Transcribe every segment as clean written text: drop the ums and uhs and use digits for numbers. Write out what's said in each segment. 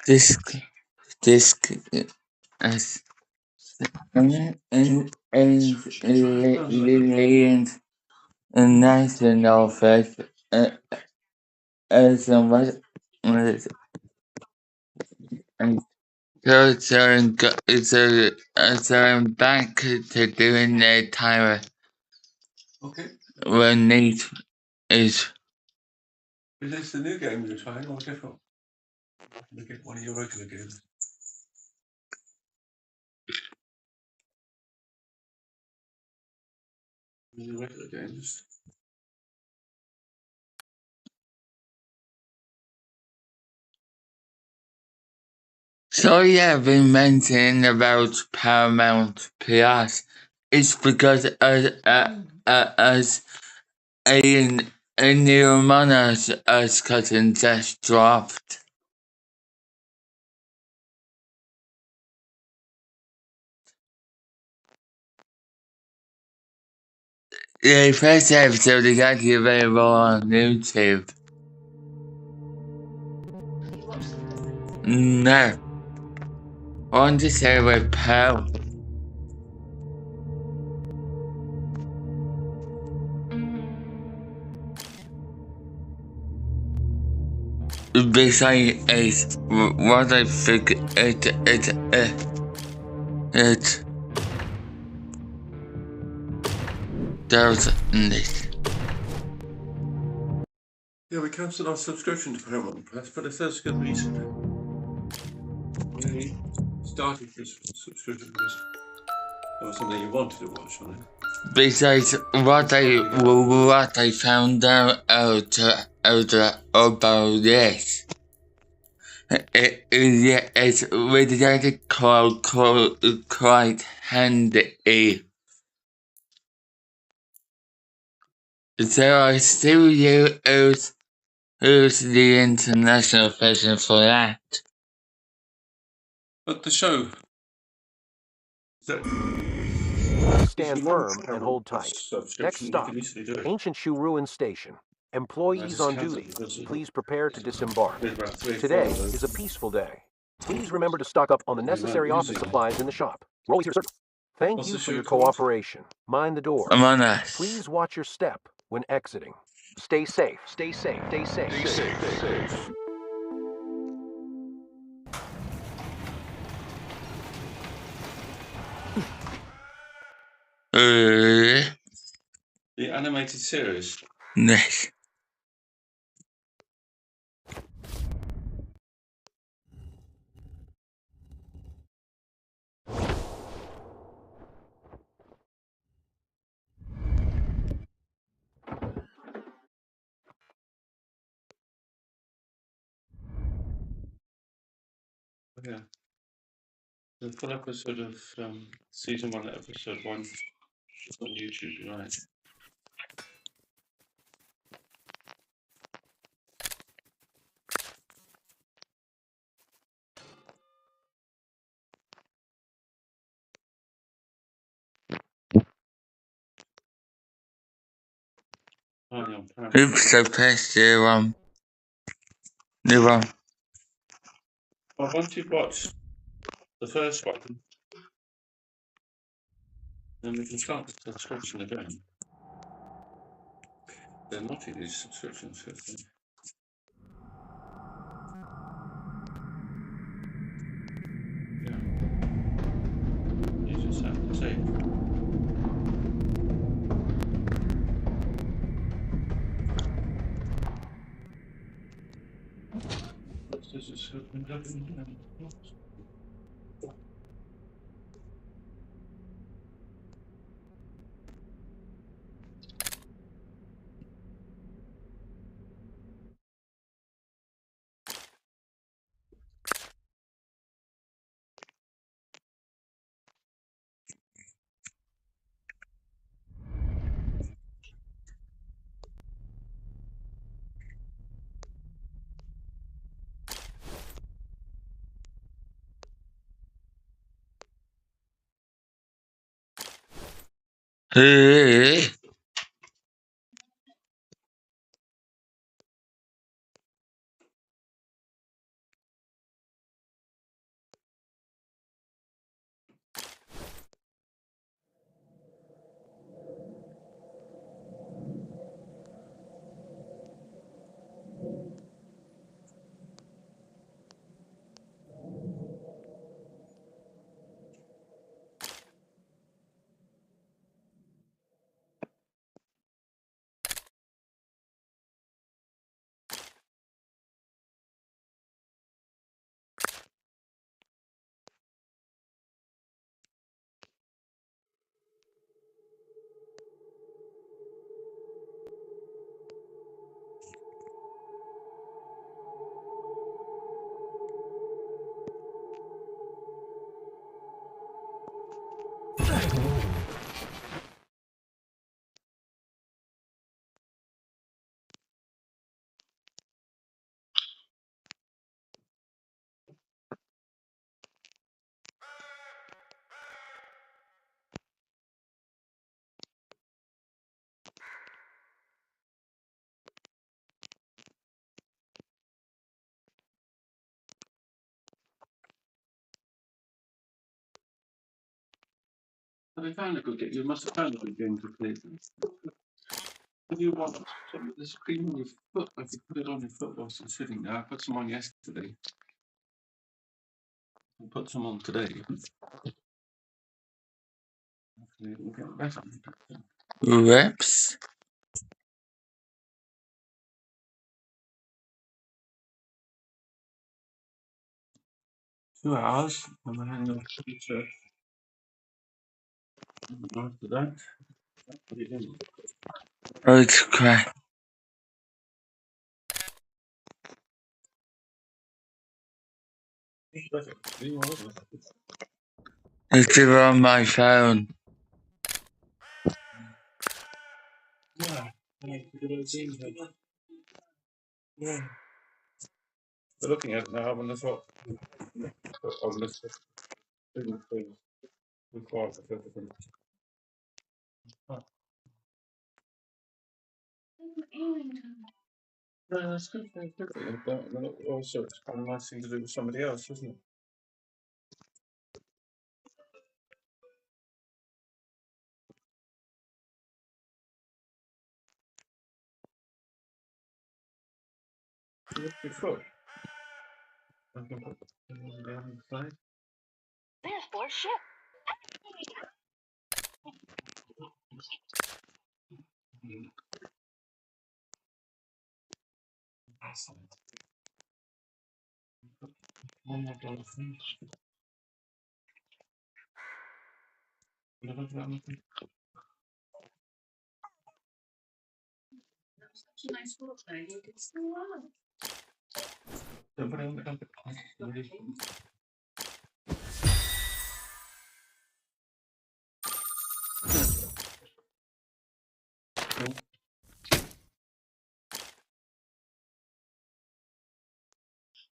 Disc, disc, as Lillian's national fest, as what, and so back to doing their timer. Okay. When Nate is. Is this the new game you're trying or different? Look at one of your regular games. Your regular games. So yeah, I've been mentioning about Paramount Plus. It's because as a new monarch as cousin just dropped. The first episode is actually available on YouTube. No. I want to say with Pearl. Besides what I think there's this. Yeah, we cancelled our subscription to Paramount Plus, but if there's a good reason. We started this subscription because there was something you wanted to watch on it. Besides what I found out about this, it's really quite handy. So I still use the international version for that. But the show. Stand firm and hold tight. Next stop, Ancient Shoe Ruin Station. Employees on duty, please prepare to disembark. Today is a peaceful day. Please remember to stock up on the necessary office supplies in the shop. We're always here to serve. Thank you for your cooperation. Mind the door. Please watch your step when exiting. Stay safe. Stay safe. Stay safe. Stay safe. Stay safe. The animated series? Yes. Yeah. The full episode of season 1, episode 1 on YouTube, right? Oops, I pressed the one. Well, once you've watched the first one, then we can start the subscription again. They're not these subscriptions, I think. Yeah. You just have to say. This is Hey. I found a good game. You must have found a good game to play. If you want some of this cream on your foot, if you put it on your foot whilst you're sitting there, I put some on yesterday. I'll put some on today. Reps. 2 hours. And then I'm going to after that. Put it in. Oh, it's crap. It's on my phone. Yeah. Yeah. We're looking at it now. I'm going to thought. I'm going to record everything. No, that's good. That's good. But also, it's kind of nice thing to do with somebody else, isn't it? Your foot. I can put it down the side. There's more ship. One more dollar thing. Nice little thing. It's so long.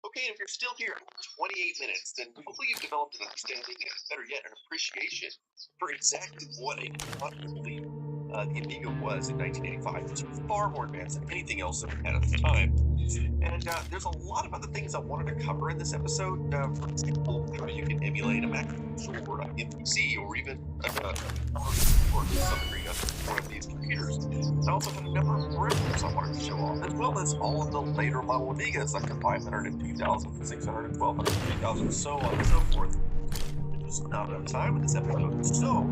Okay, and if you're still here 28 minutes, then hopefully you've developed an understanding and, better yet, an appreciation for exactly what a quadriplegic the Amiga was in 1985. It's far more advanced than anything else that we had at the time. And there's a lot of other things I wanted to cover in this episode. For example, how you can emulate a Macintosh or an MPC or even or some degree on one of these computers. I also had a number of peripherals I wanted to show off, as well as all of the later model Amigas, like the 500 and 2000, 600 and 1200, 3000, so on and so forth. There's just not enough time in this episode, so,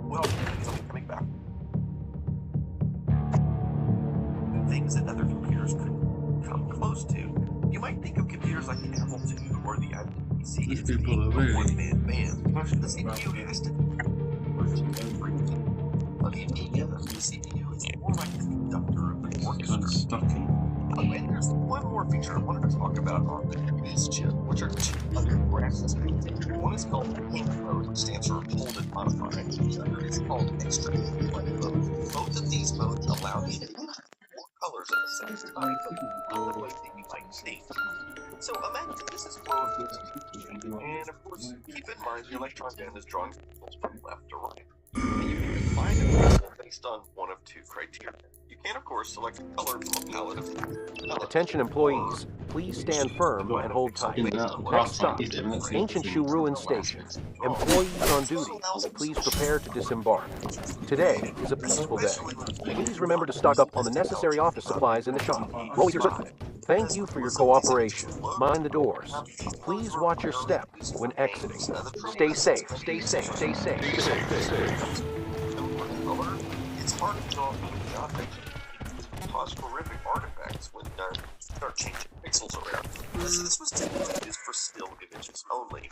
well, I'm coming back. Things that other computers couldn't come close to. You might think of computers like the Apple II or the IBC as being a one-man band. The CPU has to be on the Amiga, the CPU is more like the conductor of the orchestra. And there's one more feature I wanted to talk about on the NES chip, which are two other graphics modes. One is called Pink mode, which stands for Hold and Modify. The other is called Extra White mode. Both of these modes allow you to colors at the same time, but not the way that you might think. So imagine this is mode 2, and of course, keep in mind the electron band is drawing signals from left to right. And you can define a pixel based on one of two criteria. You can, of course, select a color from a palette of Attention employees, please stand firm and hold tight. Next stop, Ancient Shoe Ruin Station. Employees on duty, please prepare to disembark. Today is a peaceful day. Please remember to stock up on the necessary office supplies in the shop. We're always here to serve. Thank you for your cooperation. Mind the doors. Please watch your step when exiting. Stay safe, stay safe, stay safe. It's hard to draw cause horrific artifacts when you start changing pixels around. So this was typically used for still images only.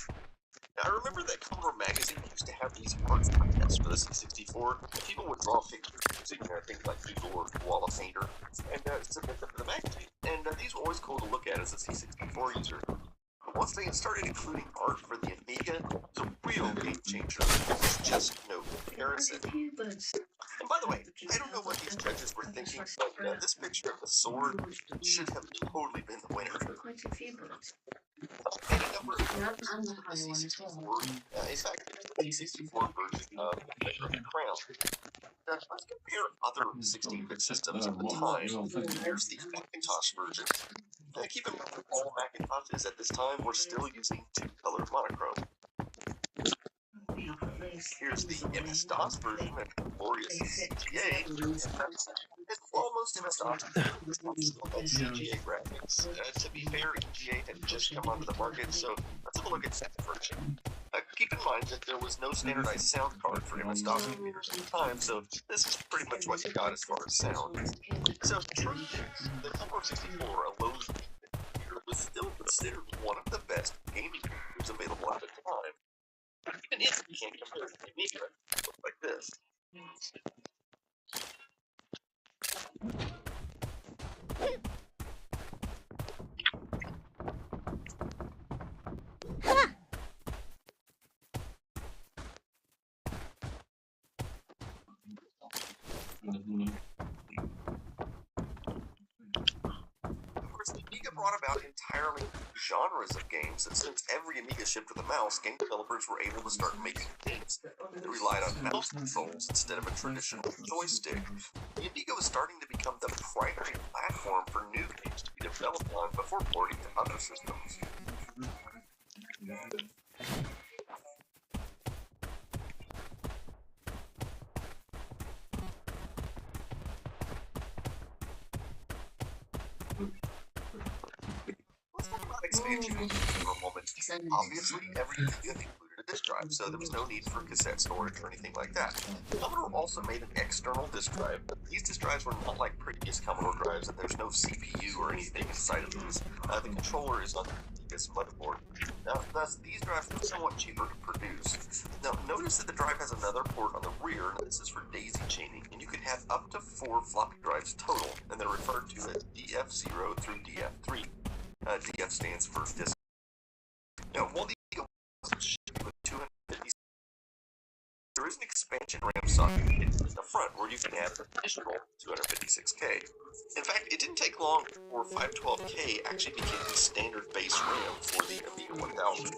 Now, I remember that Commodore Magazine used to have these art contests for the C64. People would draw pictures using things like Google or Koala Painter and submit them to the magazine. And these were always cool to look at as a C64 user. But once they started including art for the Amiga, it was a real game changer. There was just no comparison. And by the way, I don't know what these judges were thinking, but this picture of the sword should have totally been the winner. And a number of the C64, in fact, the C64 version of the Crown. Now, let's compare other 16-bit systems at the time. Here's the Macintosh version. Keep in mind that all Macintoshes at this time were still using two-color monochrome. Here's the MS-DOS version of glorious CGA. It's almost MS-DOS on CGA graphics. To be fair, EGA had just come onto the market, so let's have a look at that version. Keep in mind that there was no standardized sound card for MS-DOS computers at the time, so this is pretty much what you got as far as sound. So, the Commodore 64 alone was still considered one of the best gaming computers available at the time. Even if you can't compare it to the Amiga, it looks like this. Of course, the Amiga brought about entirely new genres of games, and since every Amiga shipped with a mouse, game developers were able to start making games that relied on mouse controls instead of a traditional joystick. The Amiga was starting to become the primary platform for new games to be developed on before porting to other systems. Let's talk about expansion for a moment. Obviously, every Amiga included a disk drive, so there was no need for cassette storage or anything like that. Commodore also made an external disk drive. These disk drives were not like previous Commodore drives, and there's no CPU or anything inside of these. The controller is on this motherboard. Now, thus, these drives were somewhat cheaper to produce. Now, notice that the drive has another port on the rear, and this is for daisy chaining, and you can have up to 4 floppy drives total, and they're referred to as DF0 through DF3. DF stands for disk. Now, while the Amiga wasn't shipped with 250, there is an expansion RAM socket in the front where you can add an additional 256K. In fact, it didn't take long before 512K actually became the standard base RAM for the Amiga 1000.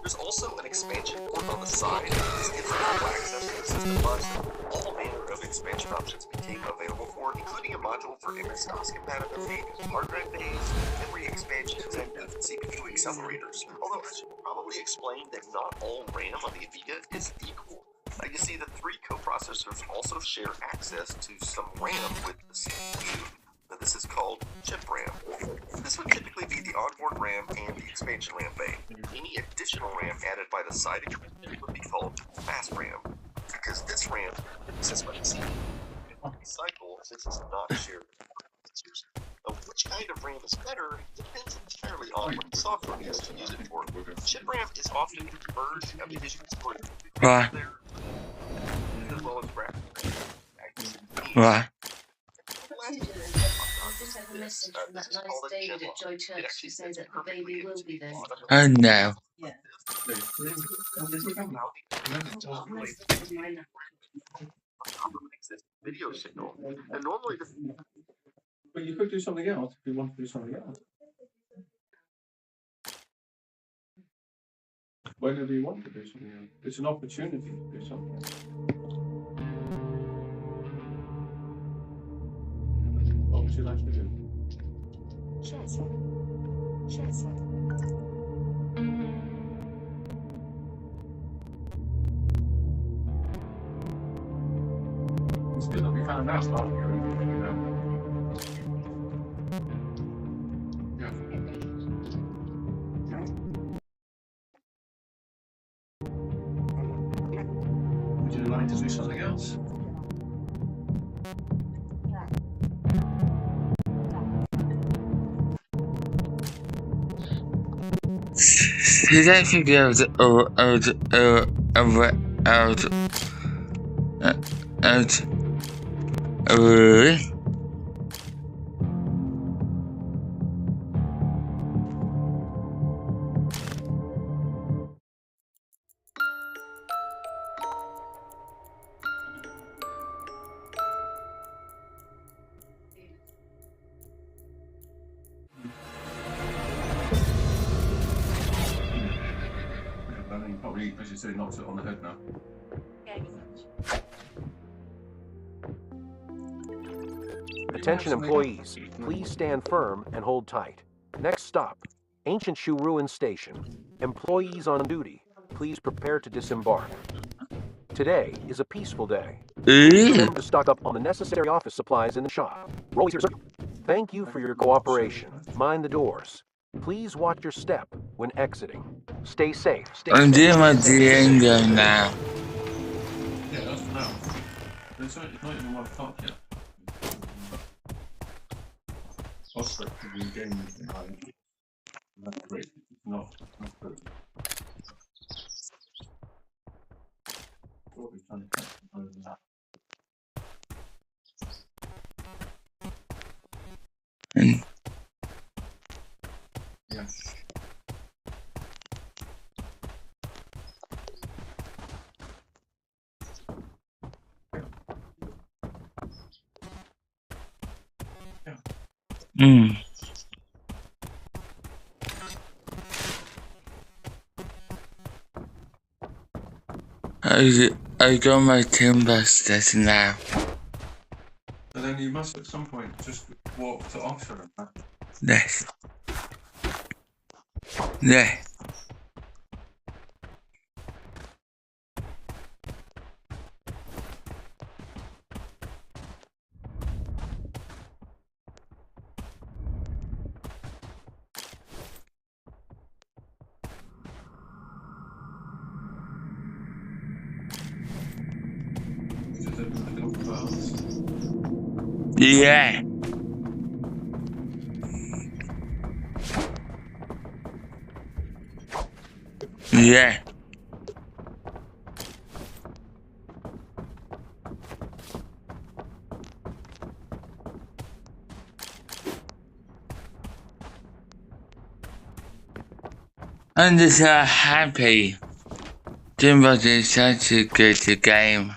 There's also an expansion port on the side. This gives full access to the system bus. All manner of expansion options became available for it, including a module for MS-DOS compatibility, hard drive bays, memory expansions, and CPU accelerators. Although I should probably explain that not all RAM on the Amiga is equal. You see, the 3 coprocessors also share access to some RAM with the CPU. Now, this is called chip RAM. This would typically be the onboard RAM and the expansion RAM bay. Any additional RAM added by the side equipment would be called fast RAM. Because this RAM is by the CPU cycle since it's not shared. Which kind of RAM is better depends entirely on what the software is to use it for. Chip RAM is often a version of the visual support as well as graphics. Right. This is called a David at Joy Church to say that the baby will be there. Oh no. Yeah. Video signal. And normally But you could do something else if you want to do something else. Whenever you want to do something else. It's an opportunity to do something else. What would you like to do? Chess. Chess. It's good that we found out about you. Would you like to do something else? Did I think there was really? I think probably, as you say, knocks it on the head now. Attention employees, please stand firm and hold tight. Next stop, Ancient Shoe Ruin Station. Employees on duty, please prepare to disembark. Today is a peaceful day. Ooh. Remember to stock up on the necessary office supplies in the shop. Roll your circle. Thank you for your cooperation. Mind the doors. Please watch your step when exiting. Stay safe. I'm doing my Duolingo now. Yeah, that's now. It's not even 1 o'clock yet. Prospect to be game behind. That's great. It's not good. What we're trying to catch over that. And Yeah. mm. I got my timber set now. But then you must at some point just walk to Oxford and back. Yes. Yeah. Is it the little birds? Yeah. Yeah. I'm just so happy. Timber is such a good game.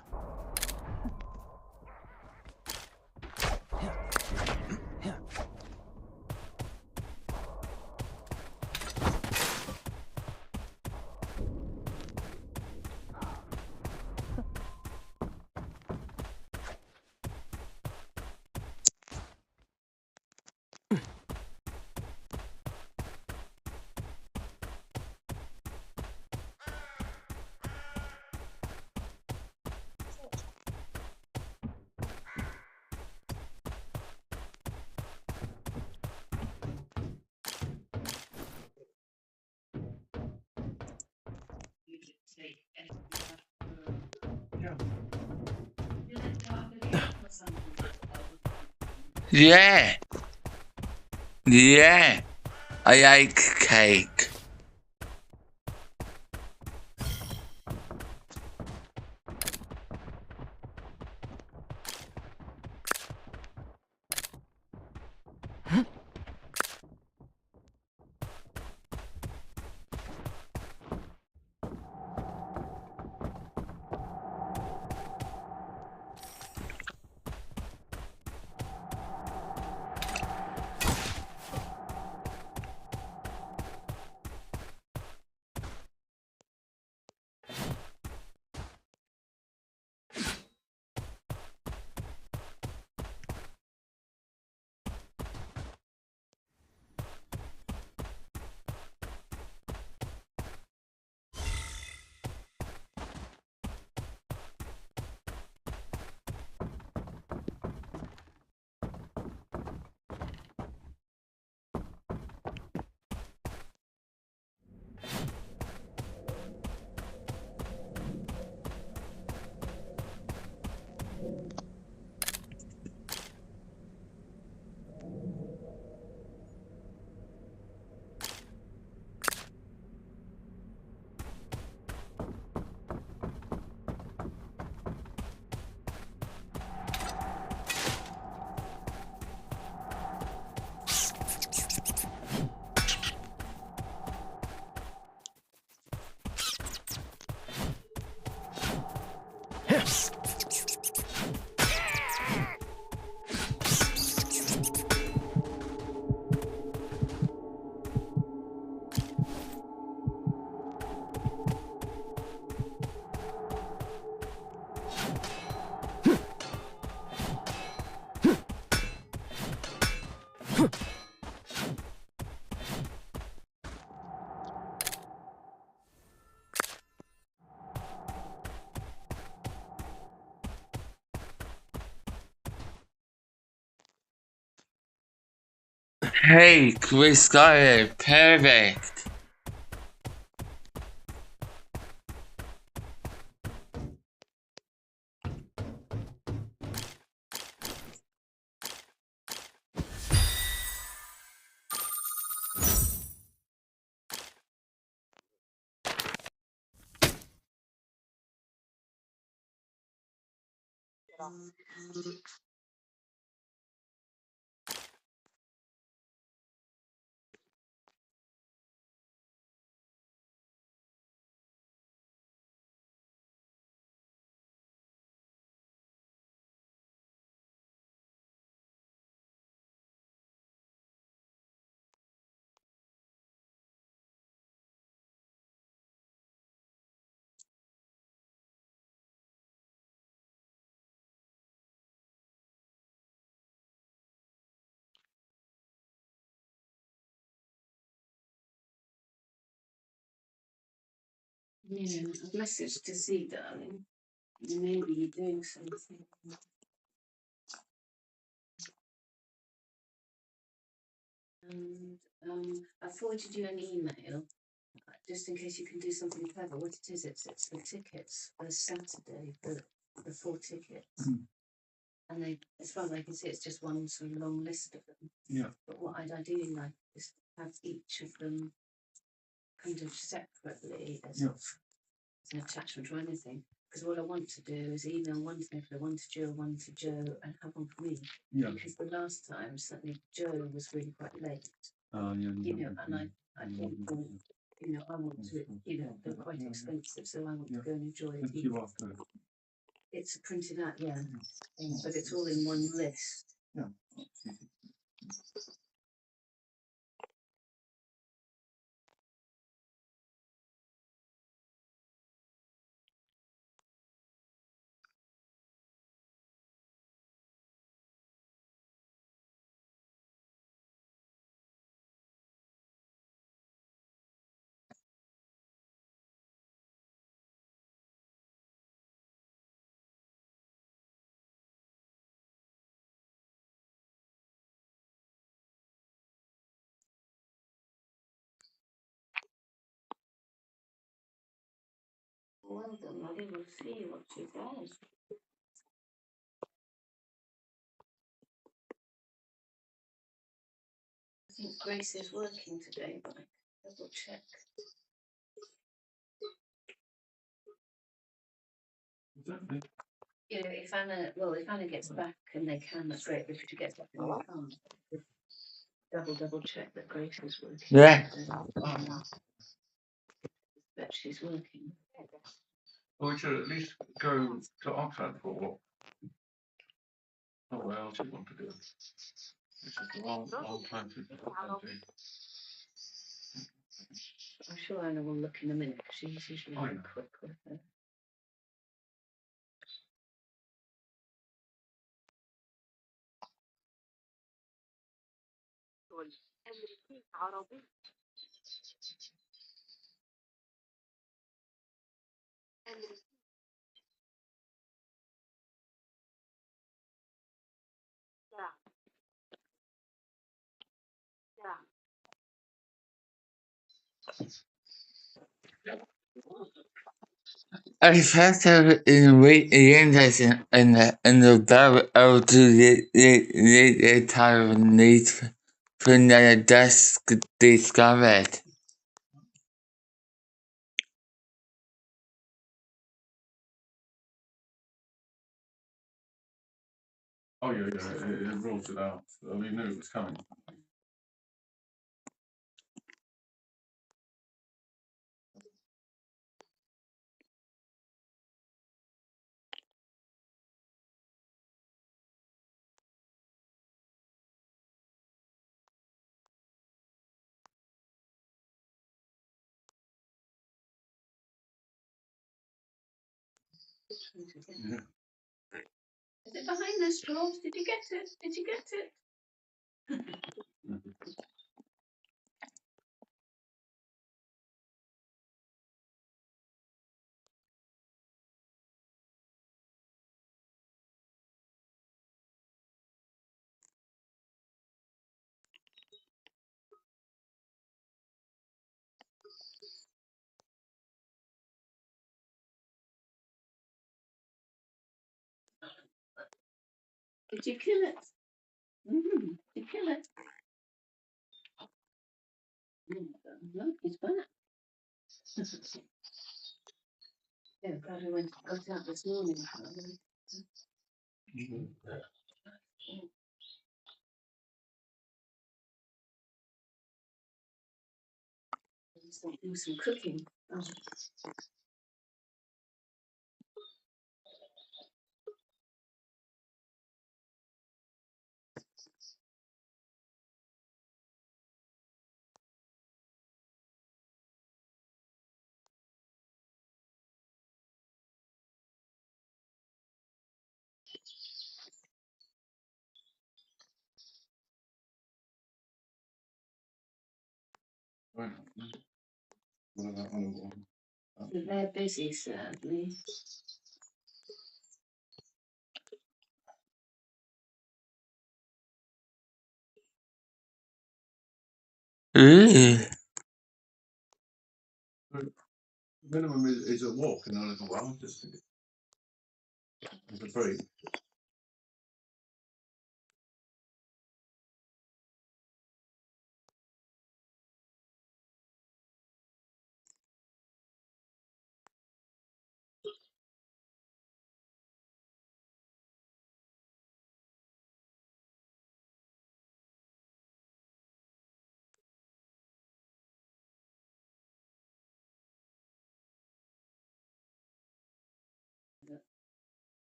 Yeah. Yeah. I like cake. Hey, Chris got it. Perfect. Yeah, a message to see, darling. Maybe you're doing something. And I forwarded you an email just in case you can do something clever. What it is, it's the tickets for Saturday, the 4 tickets. And they, as far as I can see, it's just one sort of long list of them. Yeah. But what I'd ideally like is to have each of them kind of separately as an attachment or anything. Because what I want to do is email one to Nicola, one to Jill, one to Joe, and have one for me. Yeah. Because the last time, certainly Joe was really quite late. Yeah. You know, and I think, you know, I want to, you know, they're quite expensive, so I want to go and enjoy it. It's a printed out, yeah, but it's all in one list. Yeah. Well done, I didn't see what she does. I think Grace is working today, but I double check. Exactly. You know, if Anna gets back and they can, that's great. But if she gets back and they can't, double check that Grace is working. Yeah. But she's working. Well, we should at least go to Oxford for a walk. Oh, what else you want to do? This is the wrong time to. I'm sure Anna will look in a minute because she's usually very quick with her. I felt in interest in the barrel to the type of need for another desk discovered. Oh yeah, it rules it out. We knew it was coming. Yeah. Is it behind those drawers? Did you get it? Did you get it? Did you kill it? Did you kill it? Look, he's back. Yeah, probably got out this morning. Do some cooking. Oh. So they're busy, sadly. Ooh. Minimum is a walk in a little while, just as a break.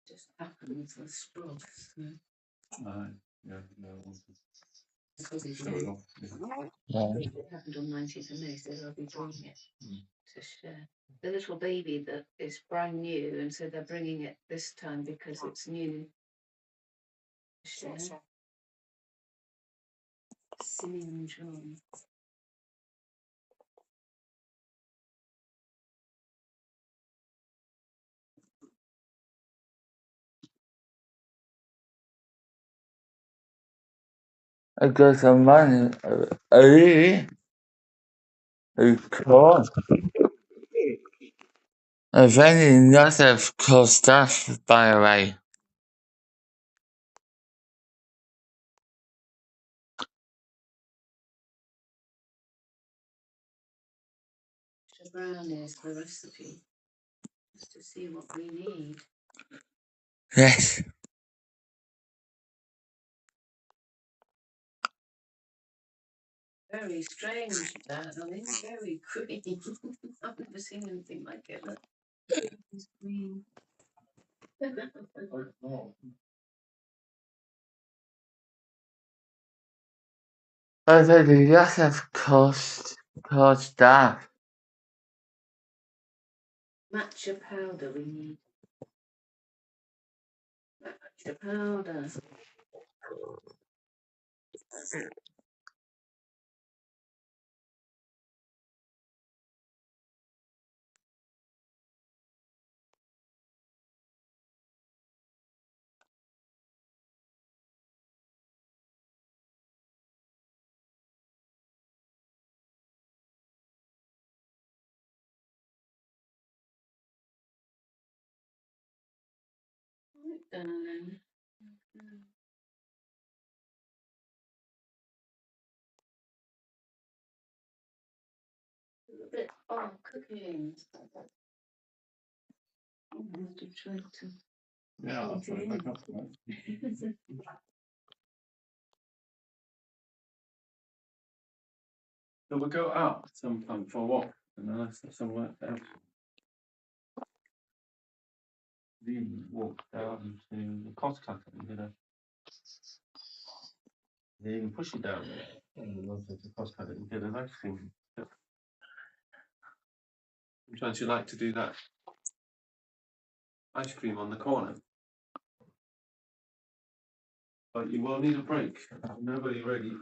Just happens with straws. Yeah, no. Because it's Show it off. Yeah. it happened on 19th of May, so they'll be bringing it to share. The little baby that is brand new, and so they're bringing it this time because it's new. Share. Simeon John. I got some money. Really? Of course. I'm finding lots of cool stuff, by the way. Brown is the recipe, just to see what we need. Yes. Very strange, that. I mean, very green. I've never seen anything like it. Look, it's green. I said lots of cool stuff. Matcha powder we need. Matcha powder. Right, darling. A bit cooking. I have to try to. Yeah, I'll put it back up. So we'll go out sometime for a walk, and then let's have some work out. We walk down to the Costco, you know. They can push it down there, and then also to Costco and get an ice cream. Sometimes you like to do that. Ice cream on the corner. But you will need a break. Nobody really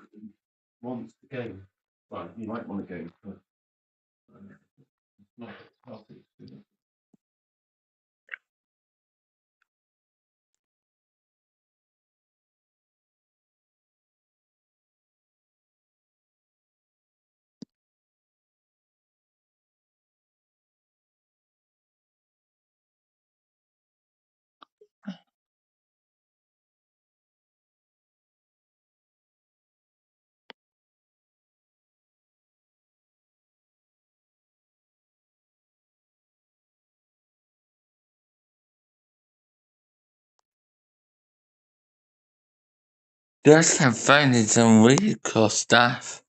wants the game. Well, you might want a game, but it's not healthy. Just have finding some really cool stuff.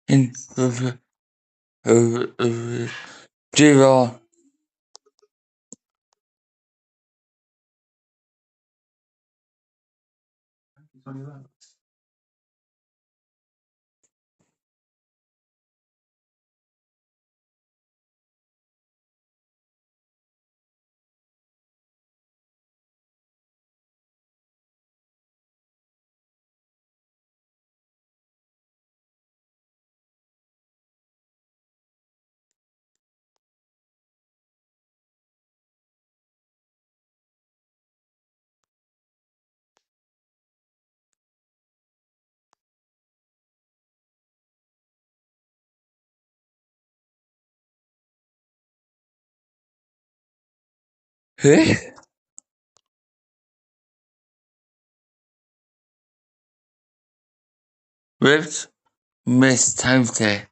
And zero. Huh? Whoops, missed time there.